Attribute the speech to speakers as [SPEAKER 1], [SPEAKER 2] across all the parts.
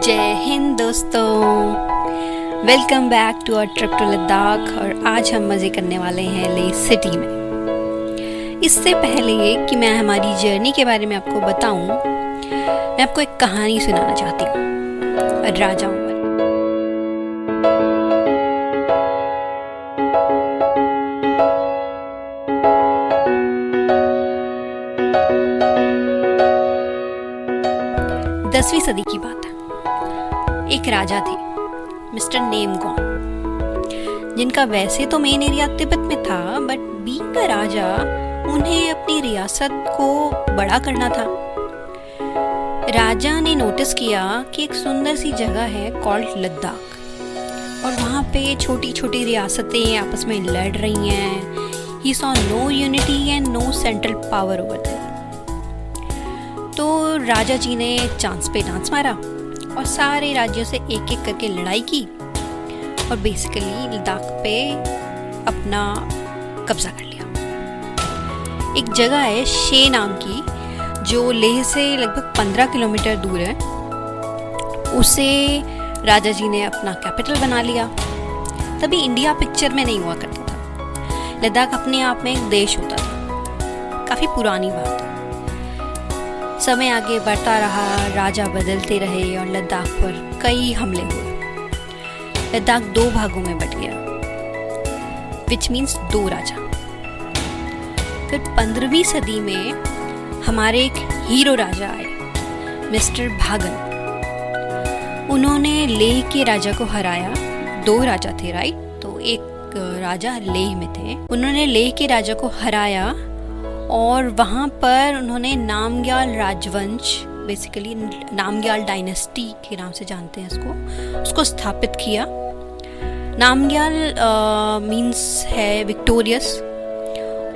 [SPEAKER 1] जय हिंद दोस्तों, welcome back to our trip to Ladakh. और आज हम मज़े करने वाले हैं लेह सिटी में। इससे पहले कि मैं हमारी जर्नी के बारे में आपको बताऊं, मैं आपको एक कहानी सुनाना चाहती हूँ राजाओं वाली। दसवीं सदी की बात है। एक राजा थे मिस्टर नेमगॉन, जिनका वैसे तो मेन एरिया तिब्बत में था, बट बीइंग अ राजा उन्हें अपनी रियासत को बड़ा करना था। राजा ने नोटिस किया कि एक सुंदर सी जगह है कॉल्ड लद्दाख, और वहाँ पे छोटी छोटी रियासतें आपस में लड़ रही हैं। He saw no unity and no central power over there. तो राजा जी ने चांस पे डांस मारा और सारे राज्यों से एक एक करके लड़ाई की और बेसिकली लद्दाख पे अपना कब्जा कर लिया। एक जगह है शे नाम की, जो लेह से लगभग 15 किलोमीटर दूर है। उसे राजा जी ने अपना कैपिटल बना लिया। तभी इंडिया पिक्चर में नहीं हुआ करता था, लद्दाख अपने आप में एक देश होता था। काफ़ी पुरानी बात है। समय आगे बढ़ता रहा, राजा बदलते रहे और लद्दाख पर कई हमले हुए। लद्दाख दो भागों में बट गया, विच मीन्स दो राजा। फिर 15वीं सदी में हमारे एक हीरो राजा आए, मिस्टर भागन। उन्होंने लेह के राजा को हराया। दो राजा थे, राइट? तो एक राजा लेह में थे। उन्होंने लेह के राजा को हराया और वहाँ पर उन्होंने नामग्याल राजवंश, बेसिकली नामग्याल डायनेस्टी के नाम से जानते हैं उसको स्थापित किया। नामग्याल मीन्स है विक्टोरियस,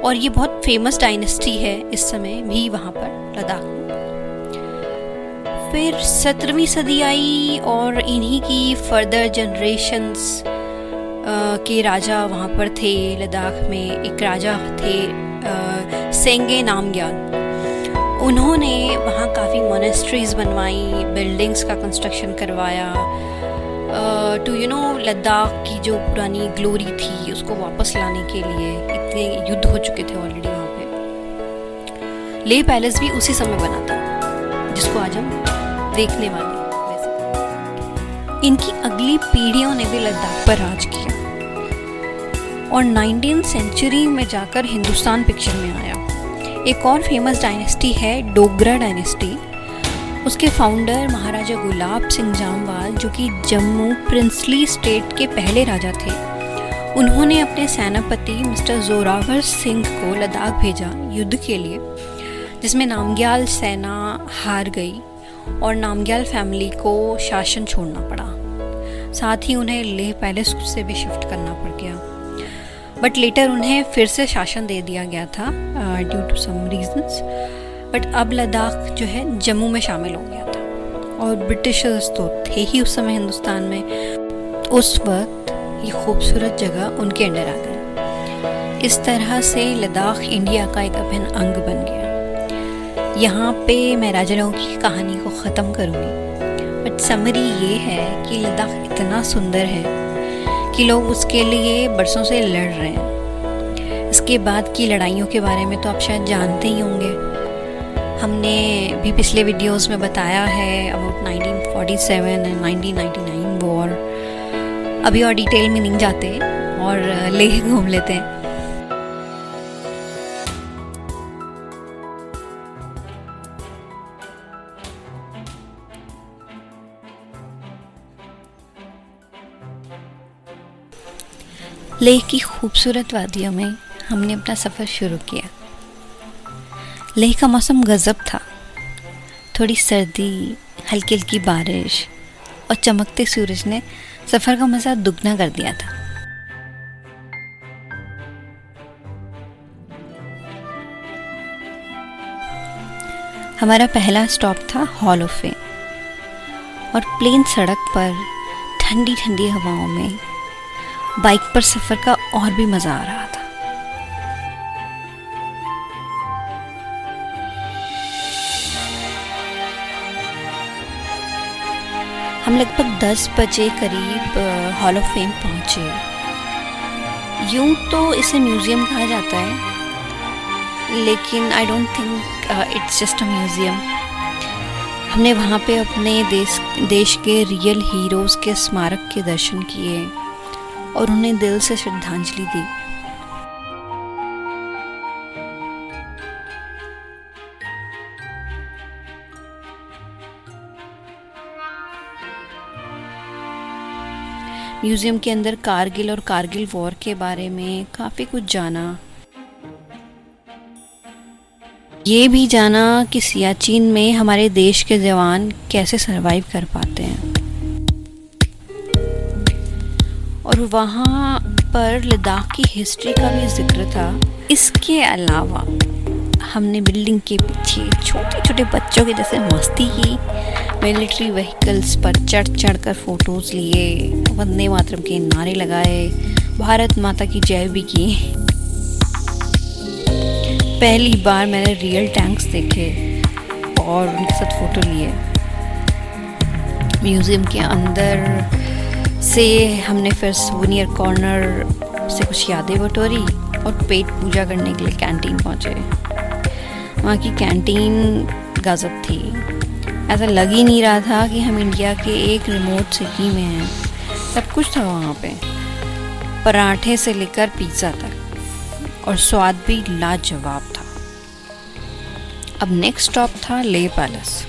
[SPEAKER 1] और ये बहुत फेमस डायनेस्टी है इस समय भी वहाँ पर लद्दाख में। फिर 17वीं सदी आई और इन्हीं की फर्दर जनरेशन्स के राजा वहाँ पर थे। लद्दाख में एक राजा थे सेंगे नामग्याल। उन्होंने वहाँ काफ़ी मोनेस्ट्रीज बनवाई, बिल्डिंग्स का कंस्ट्रक्शन करवाया, टू लद्दाख की जो पुरानी ग्लोरी थी उसको वापस लाने के लिए। इतने युद्ध हो चुके थे ऑलरेडी वहाँ पे। लेह पैलेस भी उसी समय बना था, जिसको आज हम देखने वाले हैं। इनकी अगली पीढ़ियों ने भी लद्दाख पर राज किया और 19th सेंचुरी में जाकर हिंदुस्तान पिक्चर में आया। एक और फेमस डायनेस्टी है डोगरा डायनेस्टी। उसके फाउंडर महाराजा गुलाब सिंह जामवाल, जो कि जम्मू प्रिंसली स्टेट के पहले राजा थे, उन्होंने अपने सेनापति मिस्टर जोरावर सिंह को लद्दाख भेजा युद्ध के लिए, जिसमें नामग्याल सेना हार गई और नामग्याल फैमिली को शासन छोड़ना पड़ा। साथ ही उन्हें लेह पैलेस से भी शिफ्ट करना पड़ गया, बट लेटर उन्हें फिर से शासन दे दिया गया था due to some reasons. But अब लद्दाख जो है जम्मू में शामिल हो गया था और ब्रिटिशर्स तो थे ही उस समय हिंदुस्तान में। उस वक्त ये खूबसूरत जगह उनके अंडर आ गई। इस तरह से लद्दाख इंडिया का एक अभिन्न अंग बन गया। यहाँ पे मैं राजा लोगों की कहानी को ख़त्म करूँगी, बट समरी ये है कि लद्दाख इतना सुंदर है कि लोग उसके लिए बरसों से लड़ रहे हैं। इसके बाद की लड़ाइयों के बारे में तो आप शायद जानते ही होंगे। हमने भी पिछले वीडियोस में बताया है अबाउट 1947 एंड 1999 वॉर। अभी और डिटेल में नहीं जाते और लेह घूम लेते हैं। लेह की खूबसूरत वादियों में हमने अपना सफ़र शुरू किया। लेह का मौसम गज़ब था। थोड़ी सर्दी, हल्की हल्की बारिश और चमकते सूरज ने सफ़र का मज़ा दुगना कर दिया था। हमारा पहला स्टॉप था हॉल ऑफ फेम, और प्लेन सड़क पर ठंडी ठंडी हवाओं में बाइक पर सफ़र का और भी मज़ा आ रहा था। हम लगभग 10 बजे करीब हॉल ऑफ फेम पहुँचे। यूँ तो इसे म्यूज़ियम कहा जाता है, लेकिन I don't think it's just a museum. हमने वहाँ पे अपने देश के रियल हीरोज़ के स्मारक के दर्शन किए और उन्हें दिल से श्रद्धांजलि दी। म्यूज़ियम के अंदर कारगिल और कारगिल वॉर के बारे में काफ़ी कुछ जाना। ये भी जाना कि सियाचिन में हमारे देश के जवान कैसे सरवाइव कर पाते हैं। और वहाँ पर लद्दाख की हिस्ट्री का भी जिक्र था। इसके अलावा हमने बिल्डिंग के पीछे छोटे छोटे बच्चों के जैसे मस्ती की, मिलिट्री व्हीकल्स पर चढ़ कर फोटोज़ लिए, वंदे मातरम के नारे लगाए, भारत माता की जय भी की। पहली बार मैंने रियल टैंक्स देखे और उनके साथ फ़ोटो लिए। म्यूज़ियम के अंदर से हमने फिर सुवेनियर कॉर्नर से कुछ यादें बटोरी और पेट पूजा करने के लिए कैंटीन पहुँचे। वहाँ की कैंटीन गज़ब थी। ऐसा लग ही नहीं रहा था कि हम इंडिया के एक रिमोट सिटी में हैं। सब कुछ था वहाँ पे, पराठे से लेकर पिज़्ज़ा तक, और स्वाद भी लाजवाब था। अब नेक्स्ट स्टॉप था लेह पैलेस।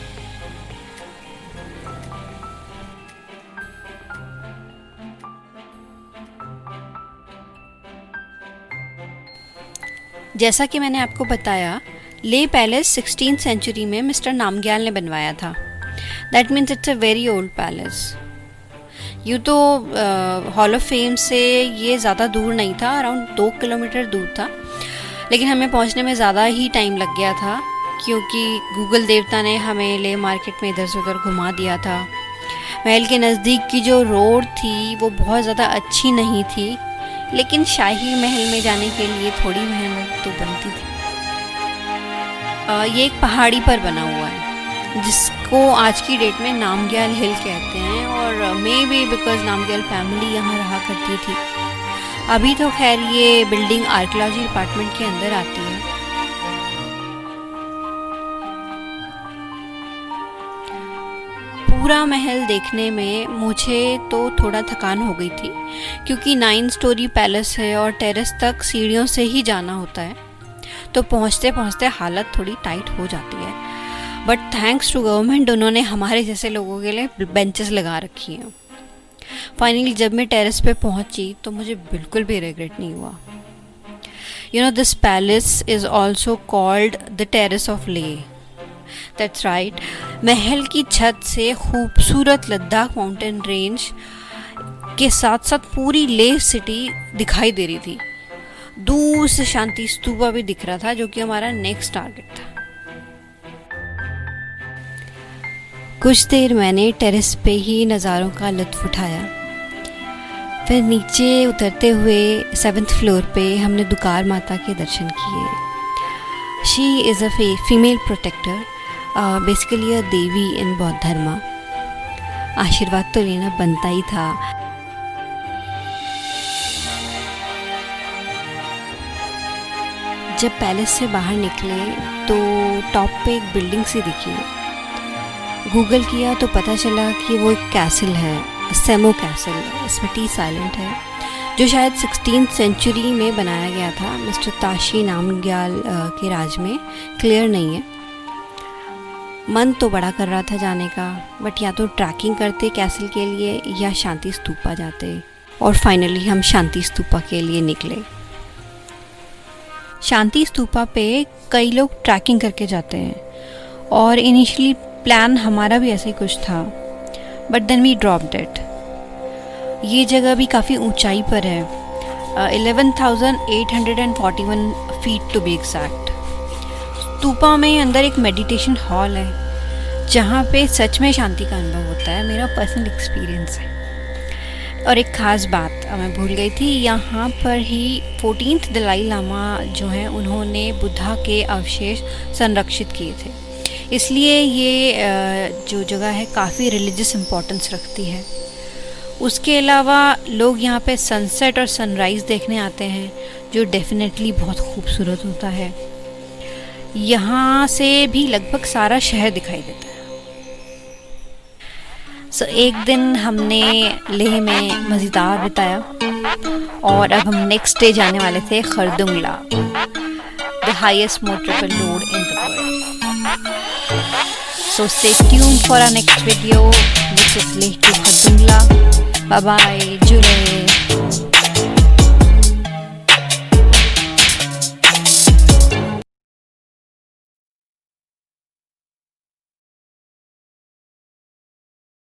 [SPEAKER 1] जैसा कि मैंने आपको बताया, लेह पैलेस 16th सेंचुरी में मिस्टर नामग्याल ने बनवाया था। That means it's a very old palace. यूँ तो हॉल ऑफ फेम से ये ज़्यादा दूर नहीं था, अराउंड 2 किलोमीटर दूर था, लेकिन हमें पहुंचने में ज़्यादा ही टाइम लग गया था क्योंकि गूगल देवता ने हमें लेह मार्केट में इधर से उधर घुमा दिया था। महल के नज़दीक की जो रोड थी वो बहुत ज़्यादा अच्छी नहीं थी, लेकिन शाही महल में जाने के लिए थोड़ी मेहनत तो बनती थी। ये एक पहाड़ी पर बना हुआ है जिसको आज की डेट में नामग्याल हिल कहते हैं, और may be because Namgyal family यहाँ रहा करती थी। अभी तो खैर ये बिल्डिंग आर्कियोलॉजी डिपार्टमेंट के अंदर आती है। पूरा महल देखने में मुझे तो थोड़ा थकान हो गई थी क्योंकि 9 स्टोरी पैलेस है और टेरेस तक सीढ़ियों से ही जाना होता है, तो पहुँचते पहुँचते हालत थोड़ी टाइट हो जाती है। बट थैंक्स टू गवर्नमेंट उन्होंने हमारे जैसे लोगों के लिए बेंचेस लगा रखी हैं। फाइनली जब मैं टेरेस पे पहुँची तो मुझे बिल्कुल भी रिग्रेट नहीं हुआ। You know, this palace is also called the terrace of Leh. That's right. महल की छत से खूबसूरत लद्दाख माउंटेन रेंज के साथ साथ पूरी लेह सिटी दिखाई दे रही थी। दूर से शांति स्तूपा भी दिख रहा था, जो कि हमारा नेक्स्ट टारगेट था। कुछ देर मैंने टेरेस पे ही नज़ारों का लुत्फ़ उठाया। फिर नीचे उतरते हुए 7th फ्लोर पे हमने दुकार माता के दर्शन किए। She is a female protector, basically a devi in Bauddha dharma. आशीर्वाद तो लेना बनता ही था। जब पैलेस से बाहर निकले तो टॉप पे एक बिल्डिंग सी दिखी। गूगल किया तो पता चला कि वो एक कैसल है, सेमो कैसल। इसमें टी साइलेंट है, जो शायद 16th सेंचुरी में बनाया गया था मिस्टर ताशी नामग्याल के राज में। क्लियर नहीं है। मन तो बड़ा कर रहा था जाने का, बट या तो ट्रैकिंग करते कैसल के लिए या शांति स्तूपा जाते, और फाइनली हम शांति स्तूपा के लिए निकले। शांति स्तूपा पे कई लोग ट्रैकिंग करके जाते हैं और इनिशियली प्लान हमारा भी ऐसा ही कुछ था, but then we dropped it. ये जगह भी काफ़ी ऊंचाई पर है, 11,841 feet to be exact. Stupa में अंदर एक मेडिटेशन हॉल है जहाँ पे सच में शांति का अनुभव होता है। मेरा पर्सनल एक्सपीरियंस है। और एक ख़ास बात मैं भूल गई थी, यहाँ पर ही 14th दलाई लामा जो हैं उन्होंने बुद्धा के अवशेष संरक्षित किए थे। इसलिए ये जो जगह है काफ़ी रिलीजियस इम्पोर्टेंस रखती है। उसके अलावा लोग यहाँ पे सनसेट और सनराइज़ देखने आते हैं, जो डेफिनेटली बहुत खूबसूरत होता है। यहाँ से भी लगभग सारा शहर दिखाई देता है। एक दिन हमने लेह में मज़ेदार बिताया और अब हम नेक्स्ट डे जाने वाले थे Khardungla, the highest motorable road in the world. So stay tuned for our next video, which is Leh to Khardungla. Bye bye, जुड़े